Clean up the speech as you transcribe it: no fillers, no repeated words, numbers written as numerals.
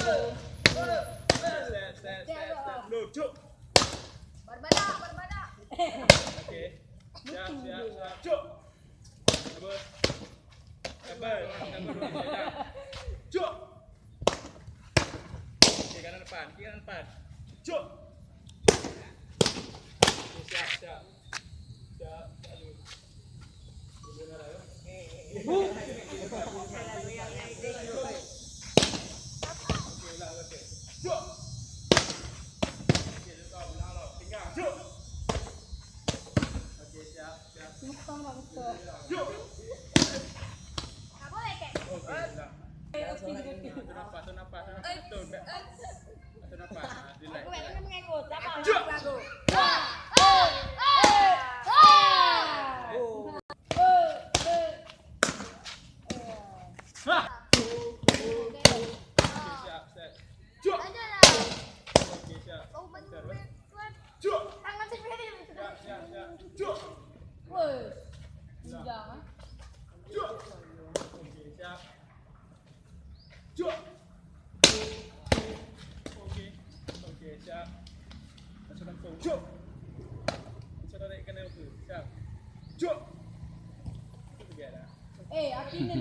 Step dulu, cuk. Berbadak. Okey. Siap, cuk. Sabar. Cuk. Okey, kanan depan, cuk. Okey, siap. Lalu. Cuk. Okey, letak belah lo. Pinggang, cuk. Okey, siap. Cuk. Tak boleh kek. Okey, belah. Tu nafas. Tu nafas. Relax. Aku nak mengikut. Siapa Cuk. lagu? Ha. Siap. Cuk. Okey, siap. Cuk. Tangan sendiri. Siap. Cuk. Woi. Jangan. Cuk. Okey, siap. Cuk. Okey, siap. Macam langsung. Cuk. Macam naik kena tu. Siap. Cuk. Itu dia dah. Aki ni